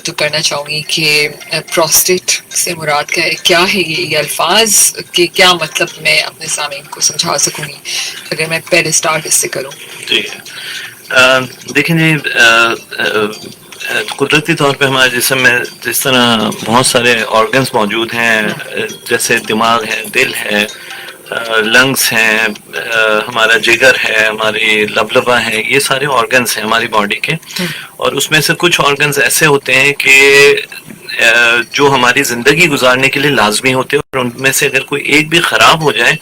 تو کرنا چاہوں گی کہ پروسٹیٹ سے مراد کیا ہے، یہ الفاظ کے کیا مطلب میں اپنے سامعین کو سمجھا سکوں گی اگر میں پہلے اسٹارٹ اس سے کروں. جی دیکھیں جی، قدرتی طور پہ ہمارے جسم میں جس طرح بہت سارے آرگنز موجود ہیں، جیسے دماغ ہے، دل ہے، لنگس ہیں، ہمارا جگر ہے، ہماری لبلبہ ہے، یہ سارے آرگنز ہیں ہماری باڈی کے. اور اس میں سے کچھ آرگنز ایسے ہوتے ہیں کہ جو ہماری زندگی گزارنے کے لیے لازمی ہوتے ہیں، اور ان میں سے اگر کوئی ایک بھی خراب ہو جائے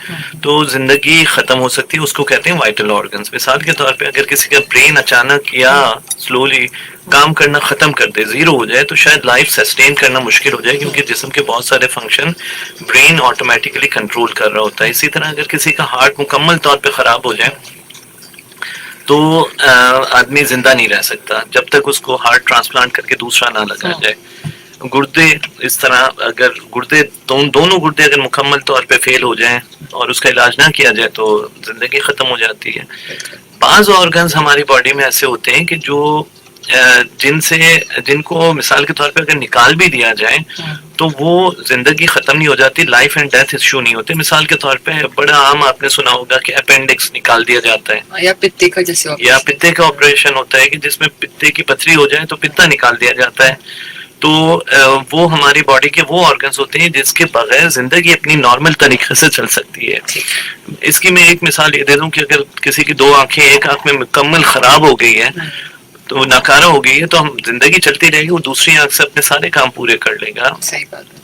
تو زندگی ختم ہو سکتی ہے. اس کو کہتے ہیں وائٹل آرگنز. مثال کے طور پہ اگر کسی کا برین اچانک یا سلولی کام کرنا ختم کر دے، زیرو ہو جائے، تو شاید لائف سسٹین کرنا مشکل ہو جائے، کیونکہ جسم کے بہت سارے فنکشن برین آٹومیٹکلی کنٹرول کر رہا ہوتا ہے. اسی طرح اگر کسی کا ہارٹ مکمل طور پہ خراب ہو جائے تو آدمی زندہ نہیں رہ سکتا جب تک اس کو ہارٹ ٹرانسپلانٹ کر کے دوسرا نہ لگا جائے. گردے اس طرح، اگر گردے دونوں گردے اگر مکمل طور پہ فیل ہو جائیں اور اس کا علاج نہ کیا جائے تو زندگی ختم ہو جاتی ہے. بعض آرگنز ہماری باڈی میں ایسے ہوتے ہیں کہ جن کو مثال کے طور پہ اگر نکال بھی دیا جائے تو وہ زندگی ختم نہیں ہو جاتی، لائف اینڈ ڈیتھ ایشو نہیں ہوتے. مثال کے طور پہ بڑا عام آپ نے سنا ہوگا کہ اپینڈکس نکال دیا جاتا ہے، یا پتے کا آپریشن ہوتا ہے کہ جس میں پتے کی پتھری ہو جائے تو پتا نکال دیا جاتا ہے. تو وہ ہماری باڈی کے وہ آرگنز ہوتے ہیں جس کے بغیر زندگی اپنی نارمل طریقے سے چل سکتی ہے. اس کی میں ایک مثال یہ دے دوں کہ اگر کسی کی دو آنکھیں ایک آنکھ میں مکمل خراب ہو گئی ہے تو ناکارہ ہو گئی ہے، تو ہم زندگی چلتی رہے گی، وہ دوسری آنکھ سے اپنے سارے کام پورے کر لے گا. صحیح بات ہے.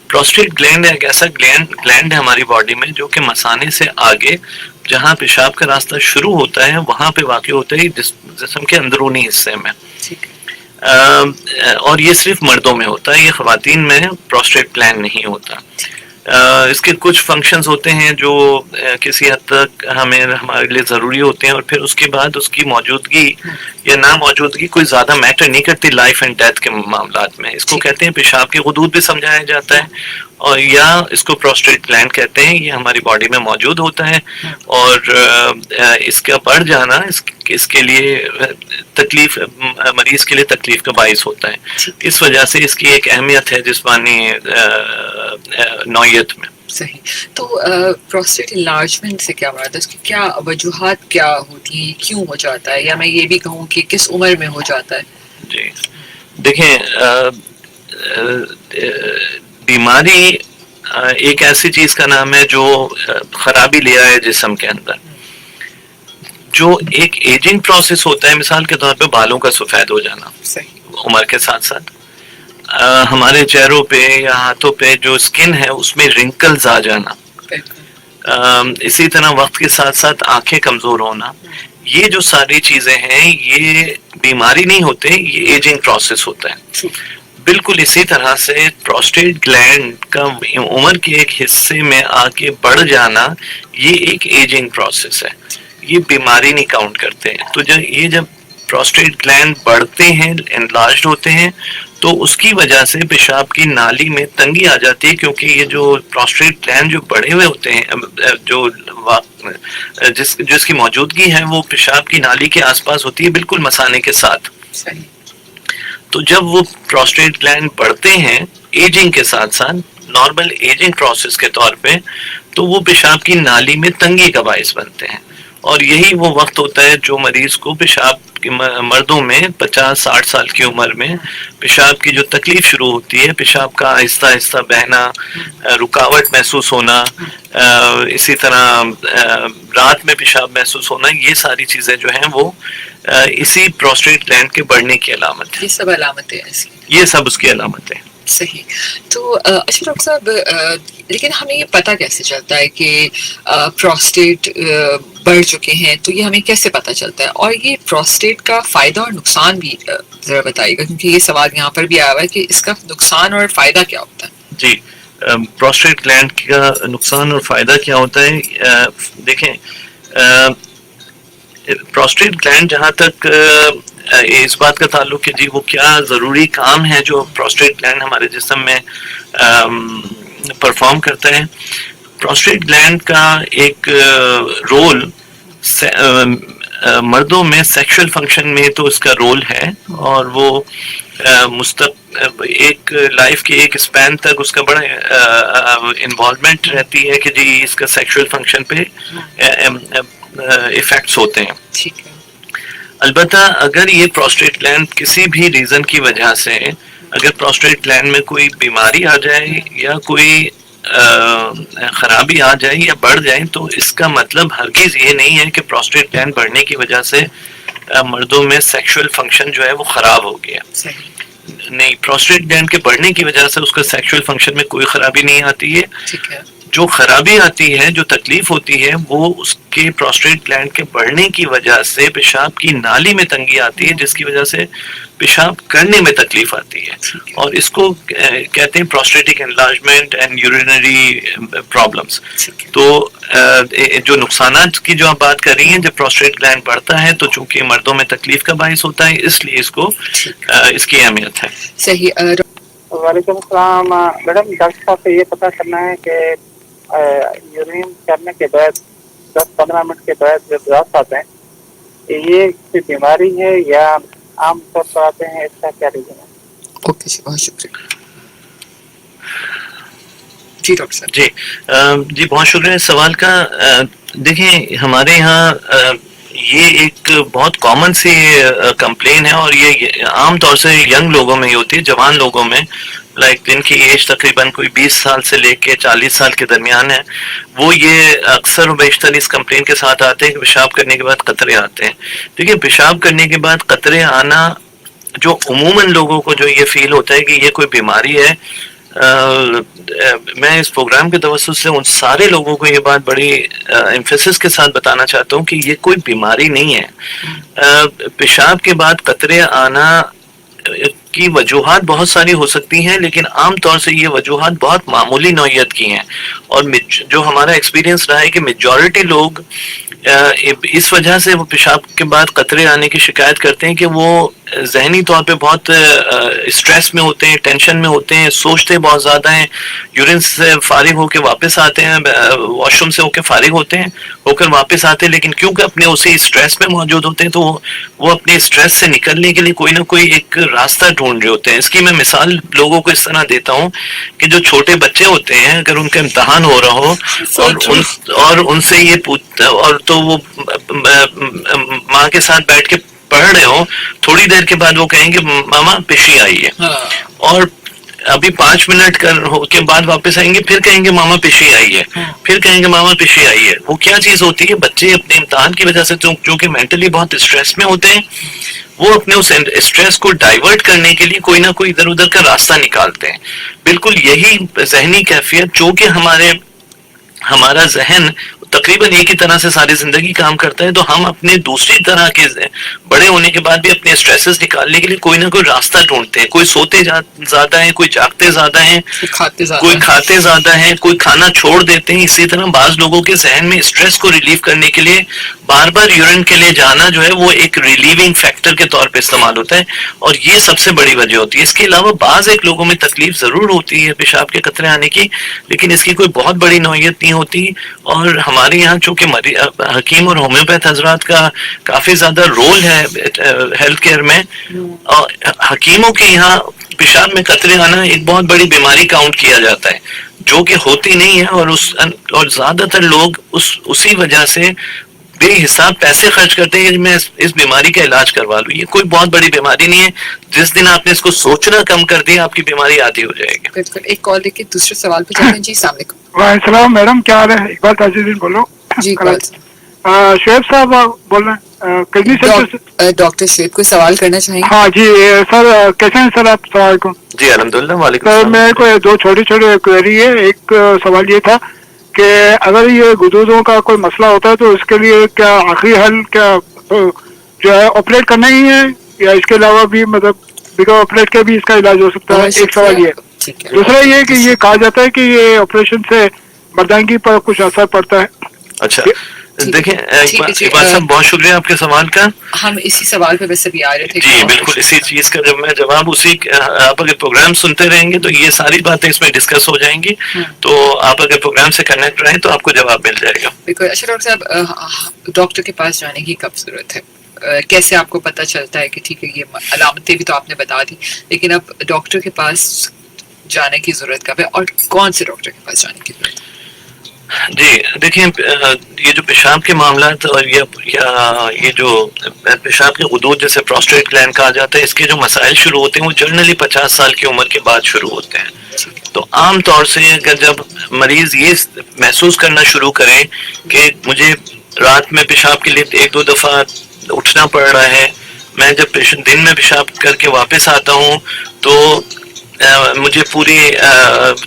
پروسٹیٹ گلینڈ ایک ایسا گلینڈ ہے ہماری باڈی میں جو کہ مثانے سے آگے جہاں پیشاب کا راستہ شروع ہوتا ہے وہاں پہ واقع ہوتا ہے، جسم کے اندرونی حصے میں. اور یہ صرف مردوں میں ہوتا ہے، یہ خواتین میں پروسٹیٹ گلینڈ نہیں ہوتا. اس کے کچھ فنکشنز ہوتے ہیں جو کسی حد تک ہمارے لیے ضروری ہوتے ہیں، اور پھر اس کے بعد اس کی موجودگی یا نہ موجودگی کوئی زیادہ میٹر نہیں کرتی لائف اینڈ ڈیتھ کے معاملات میں. اس کو کہتے ہیں پیشاب کے غدود بھی سمجھایا جاتا ہے، اور یا اس کو پروسٹیٹ گلینڈ کہتے ہیں. یہ ہماری باڈی میں موجود ہوتا ہے، اور اس کا بڑھ جانا اس کے لیے تکلیف، مریض کے لیے تکلیف کا باعث ہوتا ہے. اس وجہ سے اس کی ایک اہمیت ہے جسمانی نوعیت میں. صحیح. تو پروسٹیٹ انلارجمنٹ سے کیا مراد ہے؟ اس کی کیا وجوہات کیا ہوتی ہیں، کیوں ہو جاتا ہے، یا میں یہ بھی کہوں کہ کس عمر میں ہو جاتا ہے؟ جی دیکھیں، بیماری ایک ایسی چیز کا نام ہے جو خرابی لے آئے جسم کے اندر. جو ایک ایجنگ پروسیس ہوتا ہے، مثال کے طور پہ بالوں کا سفید ہو جانا عمر کے ساتھ ساتھ، ہمارے چہروں پہ یا ہاتھوں پہ جو اسکن ہے اس میں رنکلز آ جانا، اسی طرح وقت کے ساتھ ساتھ آنکھیں کمزور ہونا، یہ جو ساری چیزیں ہیں یہ بیماری نہیں ہوتے، یہ ایجنگ پروسیس ہوتا ہے. بالکل اسی طرح سے پروسٹیٹ گلینڈ کا عمر کے ایک حصے میں آ کے بڑھ جانا یہ ایک ایجنگ پروسیس ہے، یہ بیماری نہیں کاؤنٹ کرتے ہیں. تو جب پروسٹیٹ گلینڈ بڑھتے ہیں، انلارجڈ ہوتے ہیں، تو اس کی وجہ سے پیشاب کی نالی میں تنگی آ جاتی ہے، کیونکہ یہ جو پروسٹیٹ گلینڈ جو بڑے ہوئے ہوتے ہیں، جو جس کی موجودگی ہے وہ پیشاب کی نالی کے آس پاس ہوتی ہے، بالکل مثانے کے ساتھ. تو جب وہ پروسٹیٹ گلینڈ بڑھتے ہیں ایجنگ کے ساتھ ساتھ، نارمل ایجنگ پروسیس کے طور پہ، تو وہ پیشاب کی نالی میں تنگی کا باعث بنتے ہیں. اور یہی وہ وقت ہوتا ہے جو مریض کو پیشاب کی، مردوں میں 50-60 سال کی عمر میں پیشاب کی جو تکلیف شروع ہوتی ہے، پیشاب کا آہستہ آہستہ بہنا، رکاوٹ محسوس ہونا، اسی طرح رات میں پیشاب محسوس ہونا، یہ ساری چیزیں جو ہیں وہ اسی پروسٹیٹ گلینڈ کے بڑھنے کی علامت ہے. یہ سب علامتیں ہیں، یہ سب اس کی علامتیں. صحیح. تو اچھا ڈاکٹر صاحب، لیکن ہمیں یہ پتہ کیسے چلتا ہے کہ پروسٹیٹ بڑھ چکے ہیں؟ تو یہ ہمیں کیسے پتہ چلتا ہے؟ اور یہ پروسٹیٹ کا فائدہ اور نقصان بھی ذرا بتائیے گا، کیونکہ یہ سوال یہاں پر بھی آیا ہوا ہے کہ اس کا نقصان اور فائدہ کیا ہوتا ہے. جی، پروسٹیٹ گلینڈ کا نقصان اور فائدہ کیا ہوتا ہے؟ دیکھیں، پروسٹیٹ گلینڈ جہاں تک اس بات کا تعلق ہے جی وہ کیا ضروری کام ہے جو پروسٹیٹ گلینڈ ہمارے جسم میں پرفارم کرتا ہے. پروسٹیٹ گلینڈ کا ایک رول مردوں میں سیکشل فنکشن میں تو اس کا رول ہے، اور وہ ایک لائف کے ایک اسپین تک اس کا بڑا انوالومنٹ رہتی ہے کہ جی اس کا سیکشل فنکشن پہ افیکٹس ہوتے ہیں. ٹھیک ہے. البتہ اگر یہ پروسٹیٹ گلینڈ کسی بھی ریزن کی وجہ سے اگر پروسٹیٹ گلینڈ میں کوئی بیماری آ جائے یا کوئی خرابی آ جائے یا بڑھ جائے تو اس کا مطلب ہرگز یہ نہیں ہے کہ پروسٹیٹ گلینڈ بڑھنے کی وجہ سے مردوں میں سیکشل فنکشن جو ہے وہ خراب ہو گیا. نہیں, پروسٹیٹ گلینڈ کے بڑھنے کی وجہ سے اس کا سیکشل فنکشن میں کوئی خرابی نہیں آتی ہے. ٹھیک ہے. جو خرابی آتی ہے, جو تکلیف ہوتی ہے, وہ اس کے پروسٹیٹ گلینڈ کے بڑھنے کی وجہ سے پیشاب کی نالی میں تنگی آتی ہے, جس کی وجہ سے پیشاب کرنے میں تکلیف آتی ہے, اور اس کو کہتے ہیں پروسٹیٹک انلارجمنٹ اینڈ یورینری پرابلمس. تو جو نقصانات کی جو آپ بات کر رہی ہیں, جب پروسٹیٹ گلینڈ بڑھتا ہے تو چونکہ مردوں میں تکلیف کا باعث ہوتا ہے, اس لیے اس کو اس کی اہمیت ہے. صحیح. وعلیکم السلام میڈم. ڈاکٹر صاحب سے یہ پتہ کرنا ہے کہ یورین کرنے کے بعد 10-15 منٹ کے بعد جو ڈراپس آتے ہیں یہ کوئی بیماری ہے یا عام طور پر آتے ہیں, اس کا کیا ریزن ہے؟ اوکے جی, بہت شکریہ. جی ڈاکٹر صاحب. جی بہت شکریہ اس سوال کا. دیکھیں ہمارے یہاں یہ ایک بہت کامن سی کمپلین ہے, اور یہ عام طور سے ینگ لوگوں میں ہی ہوتی ہے, جوان لوگوں میں, لائک جن کی ایج تقریباً کوئی 20 سال سے لے کے 40 سال کے درمیان ہے, وہ یہ اکثر و بیشتر اس کمپلین کے ساتھ آتے ہیں کہ پیشاب کرنے کے بعد قطرے آتے ہیں. دیکھیے پیشاب کرنے کے بعد قطرے آنا جو عموماً لوگوں کو جو یہ فیل ہوتا ہے کہ یہ کوئی بیماری ہے, میں اس پروگرام کے توسط سے ان سارے لوگوں کو یہ بات بڑی ایمفیسس کے ساتھ بتانا چاہتا ہوں کہ یہ کوئی بیماری نہیں ہے. پیشاب کے بعد قطرے آنا کی وجوہات بہت ساری ہو سکتی ہیں, لیکن عام طور سے یہ وجوہات بہت معمولی نوعیت کی ہیں, اور جو ہمارا ایکسپیرینس رہا ہے کہ میجورٹی لوگ اس وجہ سے وہ پیشاب کے بعد قطرے آنے کی شکایت کرتے ہیں کہ وہ ذہنی طور پہ بہت اسٹریس میں ہوتے ہیں, ٹینشن میں ہوتے ہیں, سوچتے بہت زیادہ ہیں, یورین سے فارغ ہو کے واپس آتے ہیں, واش روم سے ہو کے فارغ ہوتے ہیں, ہو کر واپس آتے ہیں, لیکن کیونکہ اپنے اسی اسٹریس میں موجود ہوتے ہیں تو وہ اپنے اسٹریس سے نکلنے کے لیے کوئی نہ کوئی ایک راستہ ڈھونڈ رہے ہوتے ہیں. اس کی میں مثال لوگوں کو اس طرح دیتا ہوں کہ جو چھوٹے بچے ہوتے ہیں, اگر ان کا امتحان ہو رہا ہو اور ان سے یہ پوچھتا, اور تو وہ ماں کے ساتھ بیٹھ کے پڑھ رہے ہوں, تھوڑی دیر کے بعد وہ کہیں گے ماما پشی آئی ہے, اور ابھی 5 منٹ کے بعد واپس آئیں گے, پھر کہیں گے ماما پشی آئی ہے, پھر کہیں گے ماما پشی آئی ہے. وہ کیا چیز ہوتی ہے, بچے اپنے امتحان کی وجہ سے جو کہ مینٹلی بہت اسٹریس میں ہوتے ہیں, وہ اپنے اس اسٹریس کو ڈائیورٹ کرنے کے لیے کوئی نہ کوئی ادھر ادھر کا راستہ نکالتے ہیں. بالکل یہی ذہنی کیفیت جو کہ ہمارا ذہن تقریباً ایک ہی طرح سے ساری زندگی کام کرتا ہے, تو ہم اپنے دوسری طرح کے بڑے ہونے کے بعد بھی اپنے اسٹریسز نکالنے کے لیے کوئی نہ کوئی راستہ ڈھونڈتے ہیں. کوئی سوتے زیادہ ہیں, کوئی جاگتے زیادہ ہیں, کوئی کھاتے زیادہ ہیں, کوئی کھانا چھوڑ دیتے ہیں. اسی طرح بعض لوگوں کے ذہن میں اسٹریس کو ریلیو کرنے کے لیے بار بار یورین کے لیے جانا جو ہے وہ ایک ریلیونگ فیکٹر کے طور پہ استعمال ہوتا ہے, اور یہ سب سے بڑی وجہ ہوتی ہے. اس کے علاوہ بعض ایک لوگوں میں تکلیف ضرور ہوتی ہے پیشاب کے قطرے آنے کی, لیکن اس کی کوئی بہت بڑی نوعیت نہیں ہوتی. اور ہمارے یہاں چونکہ حکیم اور ہومیوپیتھ حضرات کا کافی زیادہ رول ہے ہیلتھ کیئر میں, اور حکیموں کے یہاں پیشاب میں قطرے آنا ایک بہت بڑی بیماری کاؤنٹ کیا جاتا ہے, جو کہ ہوتی نہیں ہے, اور زیادہ تر لوگ اسی وجہ سے بے حساب پیسے خرچ کرتے ہیں کہ میں اس بیماری کا علاج کروا لوں. یہ کوئی بہت بڑی بیماری نہیں ہے, جس دن آپ نے اس کو سوچنا کم کر دیا آپ کی بیماری عادی ہو جائے گی. بالکل. ایک کال لے کے دوسرے سوال پہ جاتے ہیں. جی السلام علیکم. وعلیکم السلام میڈم, کیا حال ہے؟ اقبال تاجدین بولو. جی شعیب صاحب بول رہے ہیں کلینی سینٹر. ڈاکٹر شعیب کوئی سوال کرنا چاہیں گے؟ ہاں جی سر, کیسے ہیں سر آپ؟ السلام علیکم. جی الحمدللہ. وعلیکم سر السلام. میرے کو 2 چھوٹی کوئری ہے. ایک سوال یہ تھا کہ اگر یہ گدودوں کا کوئی مسئلہ ہوتا ہے تو اس کے لیے کیا آخری حل کیا جو ہے آپریٹ کرنا ہی ہے, یا اس کے علاوہ بھی مطلب بغیر آپریٹ کے بھی اس کا علاج ہو سکتا ہے؟ ایک سوال یہ. دوسرا یہ کہ یہ کہا جاتا ہے کہ یہ آپریشن سے مردانگی پر کچھ اثر پڑتا ہے. اچھا دیکھیں اقبال صاحب, بہت شکریہ آپ کے سوال کا. ہم اسی سوال پہ بس ابھی آ رہے تھے. جی بالکل اسی چیز کا جب میں جواب آپ اگر پروگرام سنتے رہیں گے تو یہ ساری باتیں اس میں ڈسکس ہو جائیں گی, تو آپ اگر پروگرام سے کنیکٹ رہیں تو آپ کو جواب مل جائے گا. بالکل. اچھا ڈاکٹر صاحب, ڈاکٹر کے پاس جانے کی کب ضرورت ہے؟ کیسے آپ کو پتہ چلتا ہے کہ ٹھیک ہے یہ علامتیں بھی تو آپ نے بتا دی، لیکن اب ڈاکٹر کے پاس جانے کی ضرورت کب ہے اور کون سے ڈاکٹر کے پاس جانے کی ضرورت ہے؟ جی دیکھیں، یہ جو پیشاب کے معاملات اور یہ جو پیشاب کے غدود جیسے پروسٹیٹ گلینڈ کہا جاتا ہے، اس کے جو مسائل شروع ہوتے ہیں وہ جنرلی 50 سال کی عمر کے بعد شروع ہوتے ہیں. تو عام طور سے اگر جب مریض یہ محسوس کرنا شروع کرے کہ مجھے رات میں پیشاب کے لیے 1-2 دفعہ اٹھنا پڑ رہا ہے، میں جب دن میں پیشاب کر کے واپس آتا ہوں تو مجھے پوری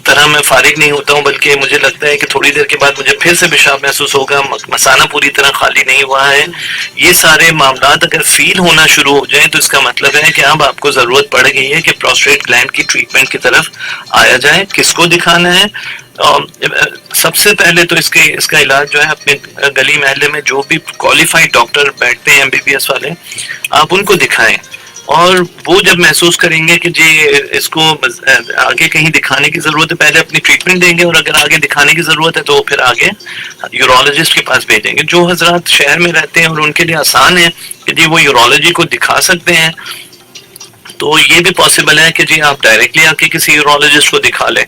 طرح میں فارغ نہیں ہوتا ہوں، بلکہ مجھے لگتا ہے کہ تھوڑی دیر کے بعد مجھے پھر سے پیشاب محسوس ہوگا، مثانہ پوری طرح خالی نہیں ہوا ہے، یہ سارے معاملات اگر فیل ہونا شروع ہو جائیں تو اس کا مطلب ہے کہ اب آپ کو ضرورت پڑ گئی ہے کہ پروسٹیٹ گلینڈ کی ٹریٹمنٹ کی طرف آیا جائے. کس کو دکھانا ہے؟ سب سے پہلے تو اس کا علاج جو ہے اپنے گلی محلے میں جو بھی کوالیفائڈ ڈاکٹر بیٹھتے ہیں MBBS والے، آپ ان کو دکھائیں. اور وہ جب محسوس کریں گے کہ جی اس کو آگے کہیں دکھانے کی ضرورت ہے، پہلے اپنی ٹریٹمنٹ دیں گے، اور اگر آگے دکھانے کی ضرورت ہے تو پھر آگے یورولوجسٹ کے پاس بھیجیں گے. جو حضرات شہر میں رہتے ہیں اور ان کے لیے آسان ہے کہ جی وہ یورولوجی کو دکھا سکتے ہیں، تو یہ بھی پاسبل ہے کہ جی آپ ڈائریکٹلی آ کے کسی یورولوجسٹ کو دکھا لیں.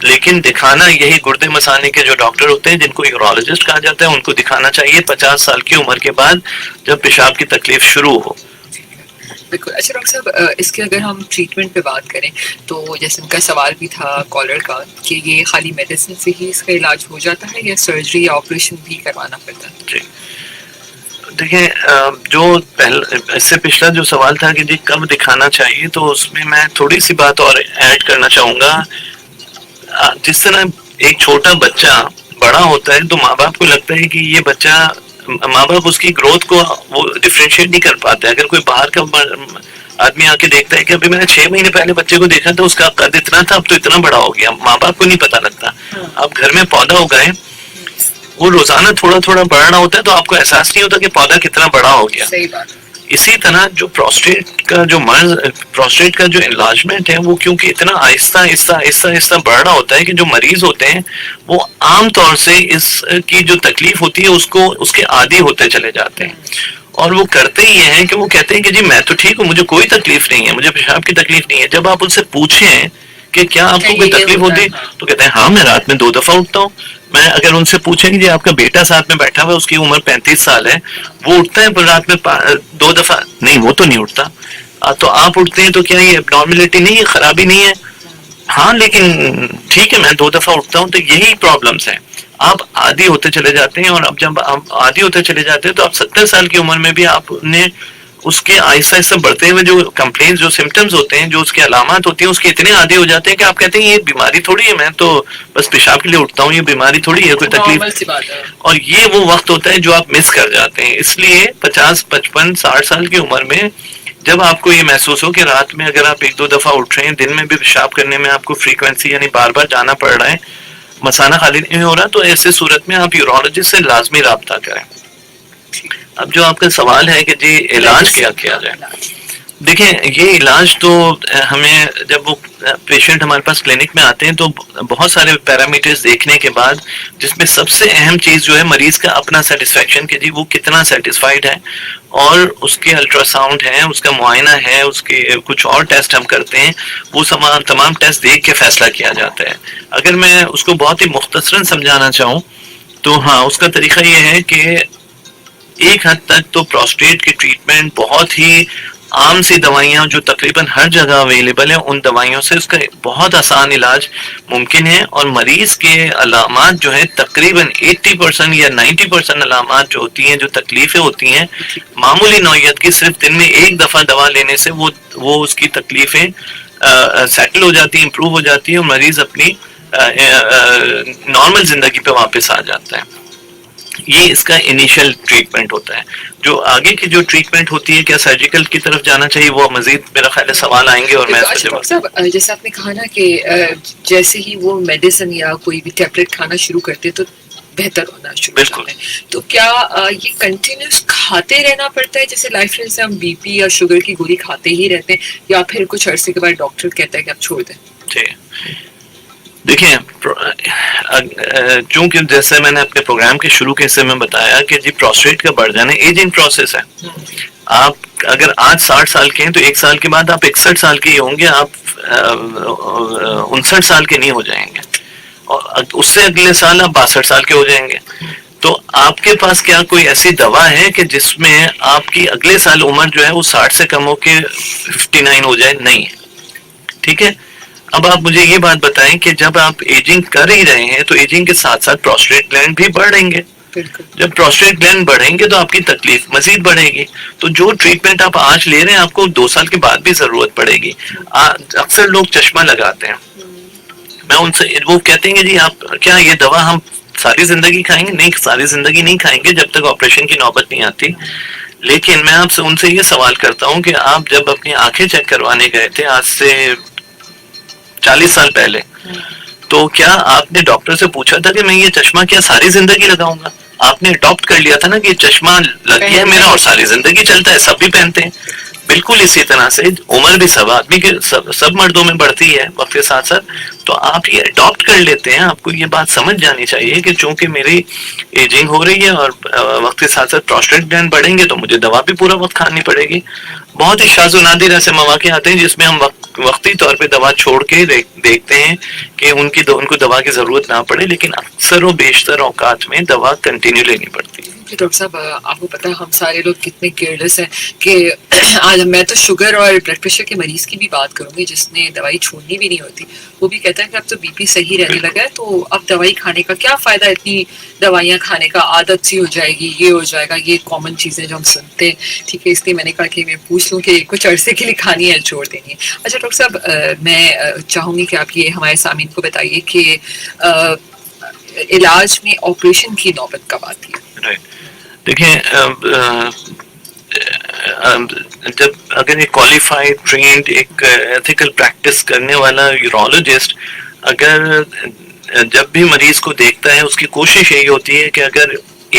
لیکن دکھانا یہی گردے مثانے کے جو ڈاکٹر ہوتے ہیں جن کو یورولوجسٹ کہا جاتا ہے ان کو دکھانا چاہیے 50 سال کی عمر کے بعد جب پیشاب کی تکلیف شروع ہو. بالکل. اچھا ڈاکٹر صاحب، اس کے اگر ہم ٹریٹمنٹ پہ بات کریں تو جیسے ان کا سوال بھی تھا کالر کا کہ یہ خالی میڈیسن سے ہی اس کا علاج ہو جاتا ہے یا سرجری یا آپریشن بھی کروانا پڑتا ہے؟ جی دیکھیں، جو اس سے پچھلا جو سوال تھا کہ جی کب دکھانا چاہیے، تو اس میں میں تھوڑی سی بات اور ایڈ کرنا چاہوں گا. جس طرح ایک چھوٹا بچہ بڑا ہوتا ہے تو ماں باپ کو لگتا ہے کہ یہ بچہ، ماں باپ اس کی گروتھ کو وہ ڈفرینشیٹ نہیں کر پاتے. اگر کوئی باہر کا آدمی آ کے دیکھتا ہے کہ ابھی میں نے 6 مہینے پہلے بچے کو دیکھا تھا، اس کا قد اتنا تھا، اب تو اتنا بڑا ہو گیا، ماں باپ کو نہیں پتا لگتا. اب گھر میں پودا اگائے، وہ روزانہ تھوڑا تھوڑا بڑھ رہا ہوتا ہے تو آپ کو احساس نہیں ہوتا کہ پودا کتنا بڑا ہو گیا. صحیح بات. اسی طرح جو پروسٹیٹ کا جو مرض، پروسٹیٹ کا جو انلارجمنٹ ہے، وہ کیونکہ اتنا آہستہ آہستہ آہستہ آہستہ بڑھ رہا ہوتا ہے کہ جو مریض ہوتے ہیں وہ عام طور سے اس کی جو تکلیف ہوتی ہے اس کے عادی ہوتے چلے جاتے ہیں. اور وہ کرتے ہی ہیں کہ وہ کہتے ہیں کہ جی میں تو ٹھیک ہوں، مجھے کوئی تکلیف نہیں ہے، مجھے پیشاب کی تکلیف نہیں ہے. جب آپ ان سے پوچھیں کہ کیا آپ کو کوئی تکلیف ہوتی ہے تو کہتے ہیں ہاں میں رات میں 2 دفعہ اٹھتا ہوں. میں اگر ان سے پوچھیں کہ جی آپ کا بیٹا ساتھ میں بیٹھا ہوا ہے، اس کی عمر 35 سال ہے، وہ اٹھتا ہے پر رات میں 2 دفعہ؟ نہیں، وہ تو نہیں اٹھتا. تو آپ اٹھتے ہیں تو کیا یہ ابنارملٹی نہیں ہے، خرابی نہیں ہے؟ ہاں لیکن ٹھیک ہے میں 2 دفعہ اٹھتا ہوں. تو یہی پرابلمس ہیں، آپ عادی ہوتے چلے جاتے ہیں، اور اب جب آپ عادی ہوتے چلے جاتے ہیں تو آپ 70 سال کی عمر میں بھی آپ نے اس کے آہستہ آہستہ بڑھتے ہوئے جو کمپلینس، جو سمٹمز ہوتے ہیں، جو اس کی علامات ہوتی ہیں، اس کے اتنے عادی ہو جاتے ہیں کہ آپ کہتے ہیں یہ بیماری تھوڑی ہے، میں تو بس پیشاب کے لیے اٹھتا ہوں، یہ بیماری تھوڑی ہے، کوئی تکلیف. اور یہ وہ وقت ہوتا ہے جو آپ مس کر جاتے ہیں. اس لیے 50 55 60 سال کی عمر میں جب آپ کو یہ محسوس ہو کہ رات میں اگر آپ 1-2 دفعہ اٹھ رہے ہیں، دن میں بھی پیشاب کرنے میں آپ کو فریکوینسی یعنی بار بار جانا پڑ رہا ہے، مثانہ خالی نہیں ہو رہا، تو ایسے صورت میں آپ یورولوجسٹ سے لازمی رابطہ کریں. اب جو آپ کا سوال ہے کہ جی علاج کیا کیا جائے، دیکھیں یہ علاج تو ہمیں جب وہ پیشنٹ ہمارے پاس کلینک میں آتے ہیں تو بہت سارے پیرامیٹرز دیکھنے کے بعد، جس میں سب سے اہم چیز جو ہے مریض کا اپنا سیٹسفیکشن کہ جی وہ کتنا سیٹسفائیڈ ہے، اور اس کے الٹرا ساؤنڈ ہے، اس کا معائنہ ہے، اس کے کچھ اور ٹیسٹ ہم کرتے ہیں، وہ تمام ٹیسٹ دیکھ کے فیصلہ کیا جاتا ہے. اگر میں اس کو بہت ہی مختصراً سمجھانا چاہوں تو ہاں، اس کا طریقہ یہ ہے کہ ایک حد تک تو پروسٹیٹ کی ٹریٹمنٹ بہت ہی عام سی دوائیاں جو تقریباً ہر جگہ اویلیبل ہیں، ان دوائیوں سے اس کا بہت آسان علاج ممکن ہے. اور مریض کے علامات جو ہیں تقریباً 80% یا 90% علامات جو ہوتی ہیں، جو تکلیفیں ہوتی ہیں معمولی نوعیت کی، صرف دن میں 1 دفعہ دوا لینے سے وہ اس کی تکلیفیں سیٹل ہو جاتی ہیں، امپروو ہو جاتی ہیں، اور مریض اپنی نارمل زندگی پہ واپس آ جاتا ہے. یہ اس کا انیشل ٹریٹمنٹ ہوتا ہے. جو آگے کی جو ٹریٹمنٹ ہوتی ہے، کیا سرجیکل کی طرف جانا چاہیے، وہ مزید میرا خیال ہے سوال آئیں گے اور میں اس پر جیسے آپ نے کہا نا کہ جیسے ہی وہ میڈیسن یا کوئی بھی ٹیبلٹ کھانا شروع کرتے تو بہتر ہونا شروع ہوتا ہے، تو کیا یہ کنٹینیوس کھاتے رہنا پڑتا ہے، جیسے لائف اسٹائل سے ہم بی پی یا شوگر کی گولی کھاتے ہی رہتے ہیں، یا پھر کچھ عرصے کے بعد ڈاکٹر کہتا ہے کہ آپ چھوڑ دیں؟ جی دیکھیں چونکہ جیسے میں نے اپنے پروگرام کے شروع کے حصے میں بتایا کہ جی پروسٹیٹ کا بڑھ جانا ایجنگ پروسیس ہے. آپ اگر آج 60 سال کے ہیں تو 1 سال کے بعد آپ 61 سال کے ہی ہوں گے, آپ 59 سال کے نہیں ہو جائیں گے, اور اس سے اگلے سال آپ 62 سال کے ہو جائیں گے. تو آپ کے پاس کیا کوئی ایسی دوا ہے کہ جس میں آپ کی اگلے سال عمر جو ہے وہ 60 سے کم ہو کے 59 ہو جائے؟ نہیں ہے. ٹھیک ہے, اب آپ مجھے یہ بات بتائیں کہ جب آپ ایجنگ کر ہی رہے ہیں تو ایجنگ کے ساتھ ساتھ پروسٹیٹ گلینڈ بھی بڑھیں گے. جب پروسٹیٹ گلینڈ بڑھیں گے تو آپ کی تکلیف مزید بڑھے گی. تو جو ٹریٹمنٹ آپ آج لے رہے ہیں آپ کو 2 سال کے بعد بھی ضرورت پڑے گی. اکثر لوگ چشمہ لگاتے ہیں, میں ان سے وہ کہتے ہیں کہ جی آپ کیا یہ دوا ہم ساری زندگی کھائیں گے؟ نہیں, ساری زندگی نہیں کھائیں گے جب تک آپریشن کی نوبت نہیں آتی. لیکن میں آپ سے ان سے یہ سوال کرتا ہوں کہ آپ جب اپنی آنکھیں چیک کروانے گئے تھے آج سے 40 سال پہلے, تو کیا آپ نے ڈاکٹر سے پوچھا تھا کہ میں یہ چشمہ کیا ساری زندگی لگاؤں گا؟ آپ نے اڈاپٹ کر لیا تھا نا کہ یہ چشمہ لگ گیا ہے میرا اور ساری زندگی چلتا ہے, سب بھی پہنتے ہیں. بالکل اسی طرح سے عمر بھی سب آدمی کے سب مردوں میں بڑھتی ہے وقت کے ساتھ ساتھ, تو آپ یہ اڈاپٹ کر لیتے ہیں. آپ کو یہ بات سمجھ جانی چاہیے کہ چونکہ میری ایجنگ ہو رہی ہے اور وقت کے ساتھ ساتھ پروسٹیٹ گلینڈ بڑھیں گے تو مجھے دوا بھی پورا وقت کھانی پڑے گی. بہت ہی شاذ و نادر ایسے مواقع آتے ہیں جس میں ہم وقتی طور پہ دوا چھوڑ کے دیکھتے ہیں کہ ان کو دوا کی ضرورت نہ پڑے, لیکن اکثر و بیشتر اوقات میں دوا کنٹینیو لینی پڑتی ہے. ڈاکٹر صاحب آپ کو پتا ہے ہم سارے لوگ کتنے کیئرلیس ہیں کہ آج میں تو شوگر اور بلڈ پریشر کے مریض کی بھی بات کروں گی جس نے دوائی چھوڑنی بھی نہیں ہوتی. وہ بھی کہتا ہے کہ اب تو بی پی صحیح رہنے لگا ہے تو اب دوائی کھانے کا کیا فائدہ, اتنی دوائیاں کھانے کا عادت سی ہو جائے گی, یہ ہو جائے گا. یہ کامن چیزیں جو ہم سنتے ہیں. ٹھیک ہے, اس لیے میں نے کہا کہ میں پوچھ لوں کہ کچھ عرصے کے لیے کھانی ہے چھوڑ دینی ہے. اچھا ڈاکٹر صاحب میں چاہوں گی کہ آپ یہ ہمارے سامعین کو بتائیے کہ علاج میں آپریشن کی نوبت کب آتی ہے؟ دیکھیں جب اگر ایک کوالیفائڈ ٹرینڈ ایک ایتھیکل پریکٹس کرنے والا یورولوجسٹ اگر جب بھی مریض کو دیکھتا ہے اس کی کوشش یہی ہوتی ہے کہ اگر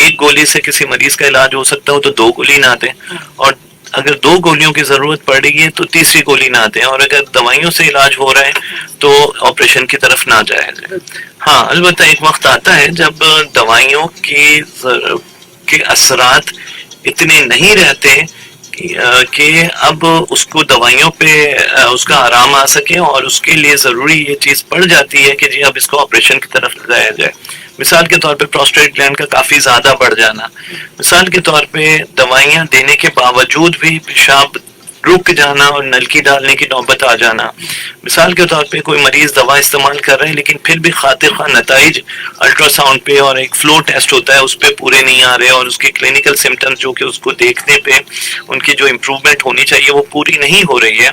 1 گولی سے کسی مریض کا علاج ہو سکتا ہو تو 2 گولی نہ دیں, اور اگر 2 گولیوں کی ضرورت پڑ رہی ہے تو 3ری گولی نہ دیں, اور اگر دوائیوں سے علاج ہو رہا ہے تو آپریشن کی طرف نہ جایا جائے. ہاں البتہ ایک وقت آتا ہے جب دوائیوں کے اثرات اتنے نہیں رہتے کہ اب اس کو دوائیوں پہ اس کا آرام آ سکے, اور اس کے لیے ضروری یہ چیز پڑ جاتی ہے کہ جی اب اس کو آپریشن کی طرف لایا جائے. مثال کے طور پہ پروسٹیٹ گلینڈ کا کافی زیادہ بڑھ جانا, مثال کے طور پہ دوائیاں دینے کے باوجود بھی پیشاب رک جانا اور نلکی ڈالنے کی نوبت آ جانا, مثال کے طور پہ کوئی مریض دوا استعمال کر رہے ہیں لیکن پھر بھی خاطر خواہ نتائج الٹرا ساؤنڈ پہ اور ایک فلو ٹیسٹ ہوتا ہے اس پہ پورے نہیں آ رہے, اور اس کے کلینکل سمٹمز جو کہ اس کو دیکھنے پہ ان کی جو امپروومنٹ ہونی چاہیے وہ پوری نہیں ہو رہی ہے.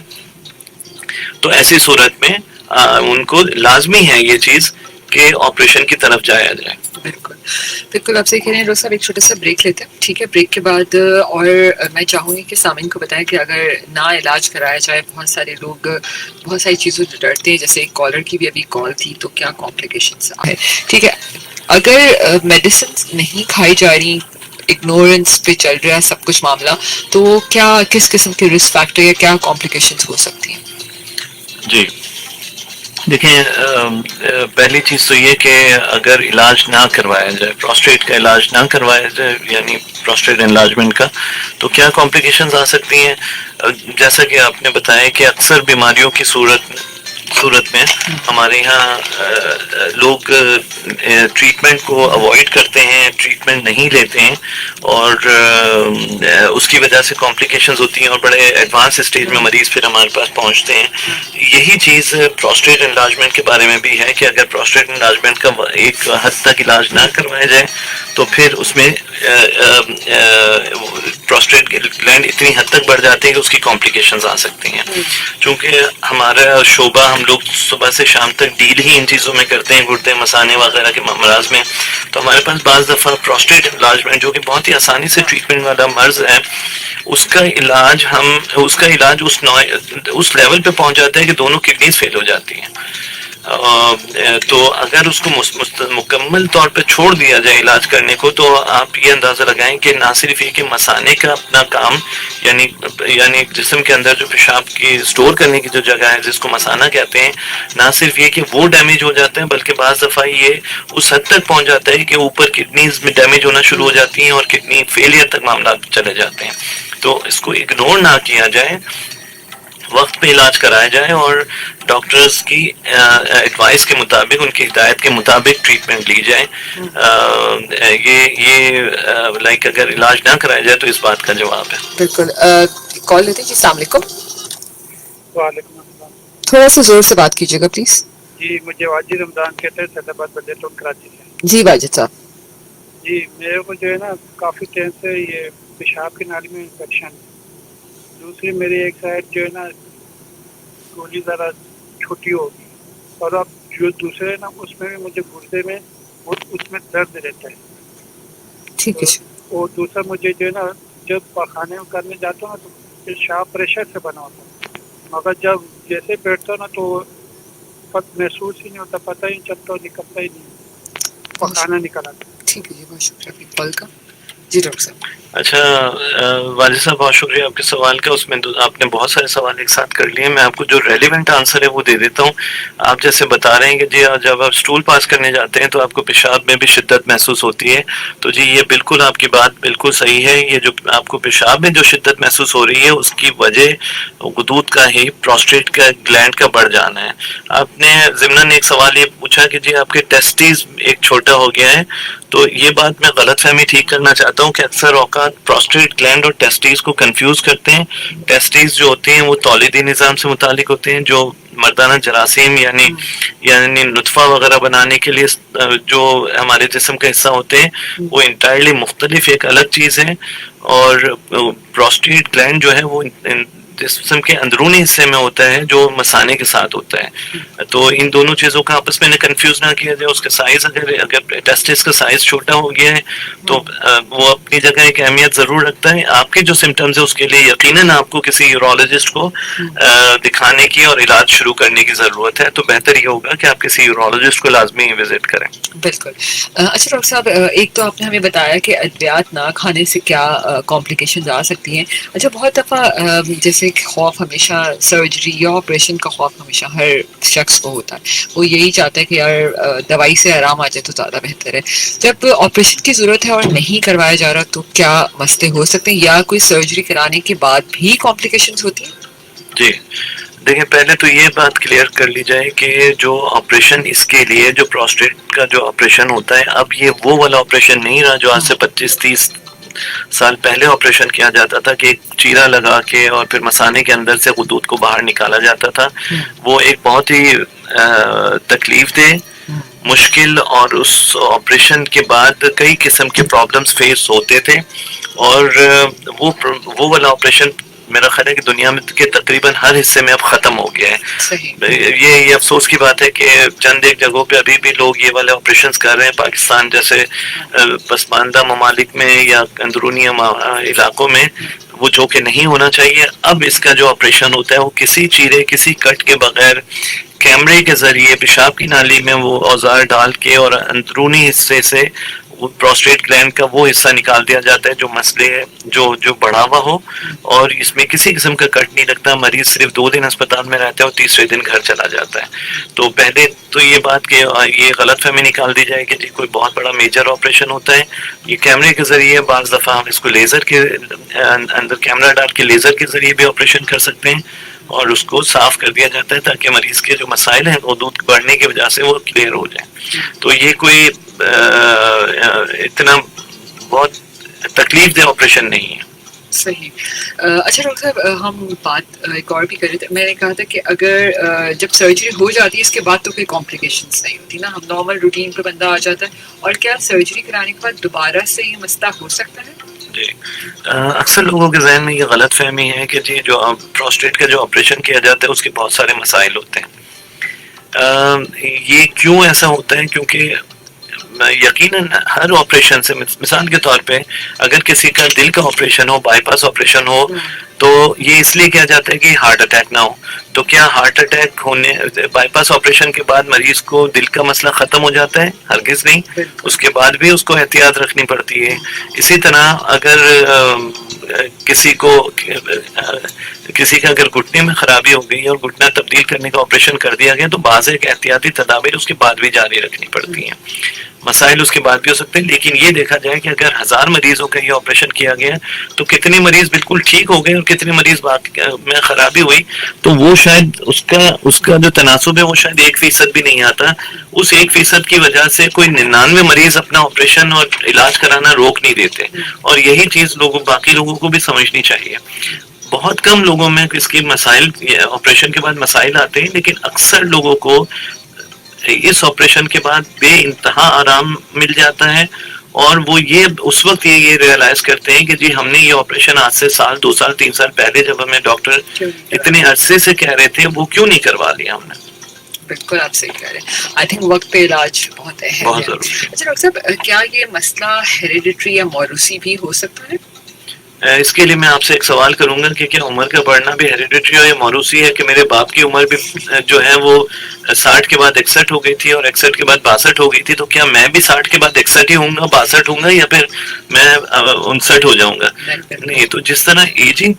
تو ایسی صورت میں ان کو لازمی ہے یہ چیز کہ آپریشن کی طرف جایا جائے. بالکل بالکل آپ سے کہہ رہے ہیں ڈاکٹر صاحب. ایک چھوٹا سا بریک لیتے ہیں, ٹھیک ہے؟ بریک کے بعد اور میں چاہوں گی کہ سامعین کو بتائیں کہ اگر نہ علاج کرایا جائے, بہت سارے لوگ بہت ساری چیزوں سے ڈرتے ہیں, جیسے ایک کالر کی بھی ابھی کال تھی, تو کیا کمپلیکیشنس آئے. ٹھیک ہے, اگر میڈیسن نہیں کھائی جا رہی, اگنورنس پہ چل رہا ہے سب کچھ معاملہ, تو کیا کس قسم کے رسک فیکٹر یا کیا کمپلیکیشنس ہو سکتی ہیں؟ جی دیکھیں, پہلی چیز تو یہ کہ اگر علاج نہ کروایا جائے, پروسٹیٹ کا علاج نہ کروایا جائے یعنی پروسٹیٹ انلارجمنٹ کا, تو کیا کمپلیکیشنز آ سکتی ہیں. جیسا کہ آپ نے بتایا کہ اکثر بیماریوں کی صورت میں ہمارے یہاں لوگ ٹریٹمنٹ کو اوائڈ کرتے ہیں, ٹریٹمنٹ نہیں لیتے ہیں, اور اس کی وجہ سے کمپلیکیشنز ہوتی ہیں اور بڑے ایڈوانس اسٹیج میں مریض پھر ہمارے پاس پہنچتے ہیں. یہی چیز پروسٹیٹ انلارجمنٹ کے بارے میں بھی ہے کہ اگر پروسٹیٹ انلارجمنٹ کا ایک حد تک علاج نہ کروایا جائے تو پھر اس میں پروسٹیٹ گلینڈ اتنی حد تک بڑھ جاتے ہیں کہ اس کی کمپلیکیشنز آ سکتی ہیں. چونکہ ہمارا شعبہ ہم لوگ صبح سے شام تک ڈیل ہی ان چیزوں میں کرتے ہیں, گردے مسانے وغیرہ کے امراض میں, تو ہمارے پاس بعض دفعہ پروسٹیٹ انلارجمنٹ جو کہ بہت ہی آسانی سے ٹریٹمنٹ والا مرض ہے, اس کا علاج اس لیول پہ پہنچ جاتا ہے کہ دونوں کڈنیز فیل ہو جاتی ہیں. تو اگر اس کو مکمل طور پہ چھوڑ دیا جائے علاج کرنے کو تو آپ یہ اندازہ لگائیں کہ نہ صرف یہ کہ مثانے کا اپنا کام یعنی جسم کے اندر جو پیشاب کی اسٹور کرنے کی جو جگہ ہے جس کو مثانہ کہتے ہیں، نہ صرف یہ کہ وہ ڈیمیج ہو جاتے ہیں بلکہ بعض دفعہ یہ اس حد تک پہنچ جاتا ہے کہ اوپر کڈنیز میں ڈیمیج ہونا شروع ہو جاتی ہیں اور کڈنی فیلئر تک معاملات چلے جاتے ہیں. تو اس کو اگنور نہ کیا جائے، وقت پہ علاج کرایا جائے اور ڈاکٹرز کی ایڈوائس کے مطابق، ان کی ہدایت کے مطابق ٹریٹمنٹ لی جائے. یہ لائک اگر علاج نہ کرایا جائے تو اس بات کا جواب ہے. بالکل. کال لیتے جی. السلام علیکم. وعلیکم السلام. تھوڑا سا زور سے بات کیجیے گا پلیز. جی مجھے واجد رمضان کہتے ہیں، سید آباد بلدیہ ٹاؤن کراچی سے. جی واجد صاحب. جی میرے کو جو ہے نا کافی ٹائم سے یہ پیشاب کی نالی میں انفیکشن. دوسری میری ایک سائڈ جو ہے نا گولی ذرا چھوٹی ہوگی، اور اب جو دوسرے نا اس میں بھی مجھے گردے میں اس میں درد رہتا ہے. ٹھیک ہے. اور دوسرا مجھے جو ہے نا جب پخانے کرنے جاتا ہوں نا تو پیشاب پریشر سے بنا ہوتا ہے، مگر جب جیسے بیٹھتا ہوں نا تو محسوس ہی نہیں ہوتا، پتہ ہی نہیں چلتا، نکلتا ہی نہیں، پخانا نکل آتا. ٹھیک ہے جی، بہت شکریہ آپ کی کال کا. جی ڈاکٹر صاحب. اچھا والد صاحب بہت شکریہ آپ کے سوال کا. اس میں آپ نے بہت سارے سوال ایک ساتھ کر لیے. میں آپ کو جو ریلیونٹ آنسر ہے وہ دے دیتا ہوں. آپ جیسے بتا رہے ہیں کہ جی جب آپ اسٹول پاس کرنے جاتے ہیں تو آپ کو پیشاب میں بھی شدت محسوس ہوتی ہے، تو جی یہ بالکل آپ کی بات بالکل صحیح ہے. یہ جو آپ کو پیشاب میں جو شدت محسوس ہو رہی ہے اس کی وجہ غدود کا ہی پروسٹیٹ کا گلینڈ کا بڑھ جانا ہے. آپ نے ضمناً ایک سوال یہ پوچھا کہ جی آپ کے ٹیسٹیز ایک چھوٹا ہو گیا ہے، تو یہ بات میں غلط فہمی ٹھیک کرنا چاہتا ہوں کہ اکثر اوقات پروسٹیٹ گلینڈ اور ٹیسٹیز کو کنفیوز کرتے ہیں. ٹیسٹیز جو ہوتے ہیں وہ تولیدی نظام سے متعلق ہوتے ہیں، جو مردانہ جراثیم یعنی نطفہ وغیرہ بنانے کے لیے جو ہمارے جسم کا حصہ ہوتے ہیں وہ انٹائرلی مختلف ایک الگ چیز ہے. اور پروسٹیٹ گلینڈ جو ہے وہ جسم کے اندرونی حصے میں ہوتا ہے جو مثانے کے ساتھ ہوتا ہے. تو ان دونوں چیزوں کا آپس میں کنفیوز نہ کیا جائے. اس کا سائز اگر ٹیسٹس کا سائز چھوٹا ہو گیا ہے تو وہ اپنی جگہ ایک اہمیت ضرور رکھتا ہے. آپ کے جو سمٹمز ہیں اس کے لیے یقیناً آپ کو کسی یورولوجسٹ کو دکھانے کی اور علاج شروع کرنے کی ضرورت ہے. تو بہتر یہ ہوگا کہ آپ کسی یورولوجسٹ کو لازمی وزٹ کریں. بالکل. اچھا ڈاکٹر صاحب، ایک تو آپ نے ہمیں بتایا کہ ادویات نہ کھانے سے کیا کمپلیکیشنز آ سکتی ہیں. اچھا بہت دفعہ جیسے خوف ہمیشہ سرجری یا آپریشن کا خوف ہمیشہ ہر شخص کو ہوتا ہے. وہ یہی چاہتا ہے کہ یار دوائی سے آرام آ جائے تو زیادہ بہتر ہے. جب آپریشن کی ضرورت ہے اور نہیں کروایا جا رہا تو کیا مسئلے ہو سکتے ہیں، یا کوئی سرجری کرانے کے بعد بھی کمپلیکیشنز ہوتی ہیں؟ جی دیکھیں، پہلے تو یہ بات کلیئر کر لی جائے کہ جو آپریشن اس کے لیے جو پروسٹیٹ کا جو آپریشن ہوتا ہے، اب یہ وہ والا آپریشن نہیں رہا جو آج سے 25-30 سال پہلے آپریشن کیا جاتا تھا کہ ایک چیرا لگا کے اور پھر مثانے کے اندر سے غدود کو باہر نکالا جاتا تھا. وہ ایک بہت ہی تکلیف دہ، مشکل، اور اس آپریشن کے بعد کئی قسم کے پرابلمز فیس ہوتے تھے. اور وہ والا آپریشن میرا خیال ہے کہ دنیا میں کے تقریباً ہر حصے میں اب ختم ہو گیا ہے. یہ افسوس کی بات ہے کہ چند ایک جگہوں پہ ابھی بھی لوگ یہ والے آپریشنز کر رہے ہیں. پاکستان جیسے پسماندہ ممالک میں یا اندرونی علاقوں میں وہ جو کہ نہیں ہونا چاہیے. اب اس کا جو آپریشن ہوتا ہے وہ کسی چیرے کسی کٹ کے بغیر کیمرے کے ذریعے پیشاب کی نالی میں وہ اوزار ڈال کے اور اندرونی حصے سے وہ پروسٹیٹ گلینڈ کا وہ حصہ نکال دیا جاتا ہے جو مسئلے جو بڑھا ہوا ہو، اور اس میں کسی قسم کا کٹ نہیں لگتا. مریض صرف 2 دن اسپتال میں رہتا ہے اور تیسرے دن گھر چلا جاتا ہے. تو پہلے تو یہ بات کہ یہ غلط فہمی نکال دی جائے کہ جی کوئی بہت بڑا میجر آپریشن ہوتا ہے. یہ کیمرے کے ذریعے، بعض دفعہ ہم اس کو لیزر کے اندر کیمرہ ڈال کے لیزر کے ذریعے بھی آپریشن کر سکتے ہیں اور اس کو صاف کر دیا جاتا ہے تاکہ مریض کے جو مسائل ہیں غدود بڑھنے کی وجہ سے وہ کلیئر ہو جائیں. تو یہ کوئی اتنا بہت تکلیف دہ آپریشن نہیں ہے. صحیح. اچھا ڈاکٹر صاحب، ہم بات ایک اور بھی کر رہے تھے. میں نے کہا تھا کہ اگر جب سرجری ہو جاتی ہے اس کے بعد تو کوئی کمپلیکیشنز نہیں ہوتی نا، ہم نارمل روٹین پہ بندہ آ جاتا ہے، اور کیا سرجری کرانے کے بعد دوبارہ سے یہ مسئلہ ہو سکتا ہے؟ جی اکثر لوگوں کے ذہن میں یہ غلط فہمی ہے کہ جی جو پروسٹیٹ کا جو آپریشن کیا جاتا ہے اس کے بہت سارے مسائل ہوتے ہیں. یہ کیوں ایسا ہوتا ہے؟ کیونکہ یقیناً ہر آپریشن سے، مثال کے طور پہ اگر کسی کا دل کا آپریشن ہو، بائی پاس آپریشن ہو، تو یہ اس لیے کیا جاتا ہے کہ ہارٹ اٹیک نہ ہو. تو کیا ہارٹ اٹیک ہونے بائی پاس آپریشن کے بعد مریض کو دل کا مسئلہ ختم ہو جاتا ہے؟ ہرگز نہیں. اس کے بعد بھی اس کو احتیاط رکھنی پڑتی ہے. اسی طرح اگر کسی کا اگر گھٹنے میں خرابی ہو گئی اور گھٹنا تبدیل کرنے کا آپریشن کر دیا گیا تو بعض ایک احتیاطی تدابیر اس کے بعد بھی جاری رکھنی پڑتی ہیں. مسائل اس کے بعد بھی ہو سکتے ہیں. لیکن یہ دیکھا جائے کہ اگر 1000 مریضوں کا یہ آپریشن کیا گیا تو کتنے مریض بالکل ٹھیک ہو گئے اور کتنے مریض میں خرابی ہوئی, تو وہ شاید اس کا جو تناسب ہے وہ شاید 1% بھی نہیں آتا. اس 1% کی وجہ سے کوئی 99 مریض اپنا آپریشن اور علاج کرانا روک نہیں دیتے. اور یہی چیز باقی لوگوں کو بھی سمجھنی چاہیے. بہت کم لوگوں میں اس کی مسائل آپریشن کے بعد مسائل آتے ہیں, لیکن اکثر لوگوں کو اس آپریشن کے بعد بے انتہا آرام مل جاتا ہے, اور وہ اس وقت یہ ریئلائز کرتے ہیں کہ جی ہم نے یہ آپریشن آج سے 1 سال 2 سال 3 سال پہلے جب ہمیں ڈاکٹر اتنے عرصے سے کہہ رہے تھے وہ کیوں نہیں کروا لیا ہم نے. بالکل آپ صحیح کہہ رہے ہیں. آئی تھنک وقت پہ علاج بہت اہم ہے. اچھا ڈاکٹر صاحب, کیا یہ مسئلہ ہیریڈیٹری یا موروثی بھی ہو سکتا ہے؟ اس کے لیے میں آپ سے ایک سوال کروں گا کہ کیا عمر کا بڑھنا بھی ہیریڈیٹری ہے یا موروثی ہے؟ کہ میرے باپ کی عمر بھی جو ہے وہ 60 کے بعد 61 ہو گئی تھی اور 61 کے بعد 62 ہو گئی تھی, تو کیا میں بھی 60 کے بعد 61 ہی ہوں گا, 62 ہوں گا, یا پھر میں 59 ہو جاؤں گا؟ نہیں. تو جس طرح ایجنگ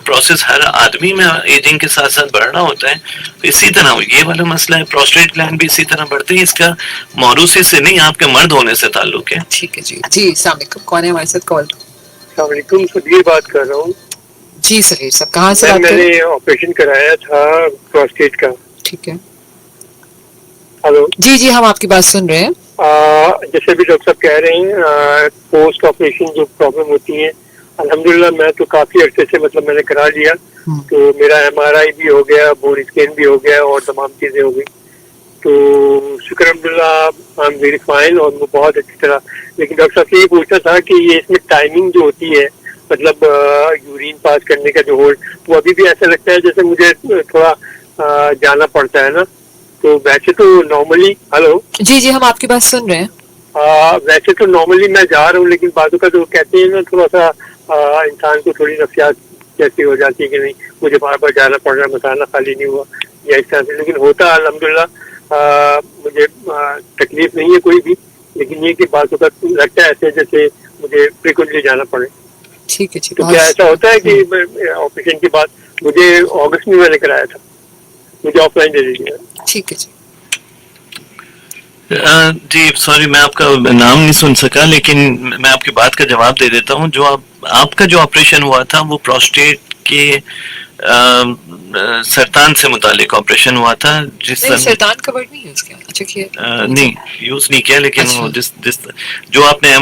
پروسیس ہر آدمی میں ایجنگ کے ساتھ ساتھ بڑھنا ہوتا ہے, تو اسی طرح یہ والا مسئلہ ہے. پروسٹیٹ گلینڈ بھی اسی طرح بڑھتے ہیں. اس کا موروثی سے نہیں, آپ کے مرد ہونے سے تعلق ہے. ٹھیک ہے. جی السلام علیکم. کون ہے ہمارے ساتھ کال؟ السلام علیکم, صدیق بات کر رہا ہوں. جی صحیح صاحب, کہاں سے میں نے آپریشن کرایا تھا پروسٹیٹ کا. ٹھیک ہے. ہلو. جی ہم آپ کی بات سن رہے ہیں. جیسے بھی ڈاکٹر صاحب کہہ رہے ہیں پوسٹ آپریشن جو پرابلم ہوتی ہے, الحمدللہ میں تو کافی عرصے سے مطلب میں نے کرا لیا, تو میرا MRI بھی ہو گیا, بون اسکین بھی ہو گیا اور تمام چیزیں ہو گئی. تو شکر الحمدللہ آئی ایم ویری فائن اور وہ بہت اچھی طرح. لیکن ڈاکٹر صاحب سے یہ پوچھنا تھا کہ یہ اس میں ٹائمنگ جو ہوتی ہے مطلب یورین پاس کرنے کا جو ہولڈ, وہ ابھی بھی ایسا لگتا ہے جیسے مجھے تھوڑا جانا پڑتا ہے نا. تو ویسے تو نارملی. ہلو. جی ہم آپ کی بات سن رہے ہیں. ویسے تو نارملی میں جا رہا ہوں, لیکن بعضوں کا جو کہتے ہیں نا تھوڑا سا انسان کو تھوڑی نفسیات جیسی ہو جاتی ہے کہ نہیں مجھے بار بار جانا پڑ رہا ہے, مسالہ خالی نہیں ہوا یا اس طرح سے. لیکن ہوتا الحمدللہ مجھے تکلیف نہیں ہے کوئی بھی, لیکن یہ کہ بعض اوقات لگتا ہے ایسے جیسے مجھے فریکوینٹلی جانا پڑے. ٹھیک ہے. تو کیا ایسا ہوتا ہے کہ آپریشن کے بعد مجھے اگست میں نے کرایا تھا, مجھے آف لائن دے دیجیے. ٹھیک ہے. جی سوری میں آپ کا نام نہیں سن سکا, لیکن میں آپ کی بات کا جواب دے دیتا ہوں. جو آپ کا جو آپریشن ہوا تھا وہ پروسٹیٹ کے سرطان سے متعلق آپریشن ہوا تھا. سرطان کا ورڈ نہیں یوز کیا. اچھا نہیں یوز نہیں کیا, لیکن جو آپ نے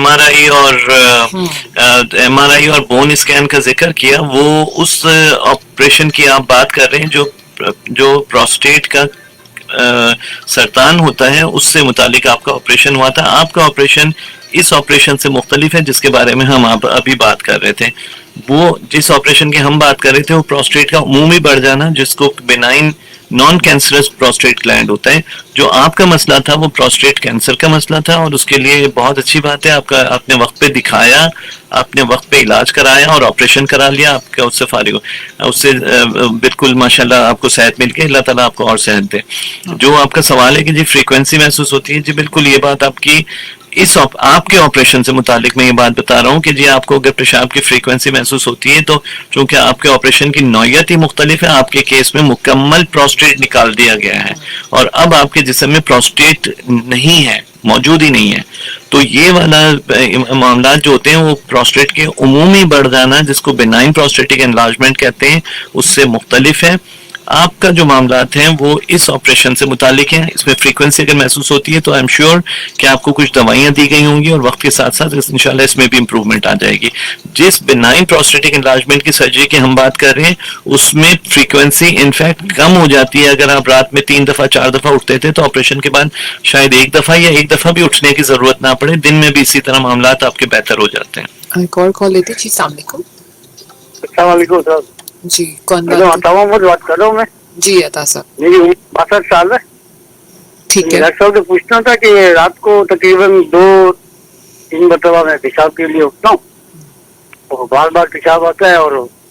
MRI اور بون اسکین کا ذکر کیا وہ اس آپریشن کی آپ بات کر رہے ہیں جو پروسٹیٹ کا سرطان ہوتا ہے اس سے متعلق آپ کا آپریشن ہوا تھا. آپ کا آپریشن اس آپریشن سے مختلف ہے جس کے بارے میں ہم ابھی بات کر رہے تھے. وہ جس آپریشن کی ہم بات کر رہے تھے وہ پروسٹیٹ کا عمومی بڑھ جانا, جس کو benign naan cancerous prostate gland ہوتا ہے. جو آپ کا مسئلہ تھا وہ پروسٹیٹ کینسر کا مسئلہ تھا, اور اس کے لیے بہت اچھی بات ہے آپ نے وقت پہ دکھایا, آپ نے وقت پہ علاج کرایا اور آپریشن کرا لیا. آپ کا اس سے فارغ ہو, اس سے بالکل ماشاءاللہ آپ کو صحت مل کے, اللہ تعالیٰ آپ کو اور صحت دے. جو آپ کا سوال ہے کہ جی فریکوینسی محسوس ہوتی ہے, جی بالکل یہ بات آپ کی آپ کے آپریشن سے متعلق میں یہ بات بتا رہا ہوں کہ جی آپ کو اگر پیشاب کی فریکوینسی محسوس ہوتی ہے تو چونکہ آپ کے آپریشن کی نوعیت ہی مختلف ہے, آپ کے کیس میں مکمل پروسٹیٹ نکال دیا گیا ہے اور اب آپ کے جسم میں پروسٹیٹ نہیں ہے, موجود ہی نہیں ہے. تو یہ والا معاملات جو ہوتے ہیں وہ پروسٹیٹ کے عمومی بڑھ جانا جس کو بینائن پروسٹیٹک انلارجمنٹ کہتے ہیں اس سے مختلف ہے. آپ کا جو معاملات ہیں وہ اس آپریشن سے متعلق ہیں. اس میں فریکوینسی اگر محسوس ہوتی ہے تو آئی ایم شیور کہ آپ کو کچھ دوائیاں دی گئی ہوں گی اور وقت کے ساتھ ساتھ انشاءاللہ اس میں بھی امپروومنٹ آ جائے گی. جس بینائن پروسٹیٹک انلارجمنٹ کی سرجری کی ہم بات کر رہے ہیں اس میں فریکوینسی انفیکٹ کم ہو جاتی ہے. اگر آپ رات میں 3 دفعہ 4 دفعہ اٹھتے تھے تو آپریشن کے بعد شاید 1 دفعہ یا 1 دفعہ بھی اٹھنے کی ضرورت نہ پڑے. دن میں بھی اسی طرح معاملات آپ کے بہتر ہو جاتے ہیں. کال لیتے. جی السلام علیکم. السلام علیکم صاحب. جی کون بات کر رہا ہوں میں. جی عطا صاحب. میری عمر 62 سال ہے. ٹھیک ہے. ڈاکٹر صاحب سے پوچھنا تھا کہ رات کو تقریباً 2-3 مرتبہ میں پیشاب کے لیے اٹھتا ہوں اور بار بار پیشاب آتا ہے اور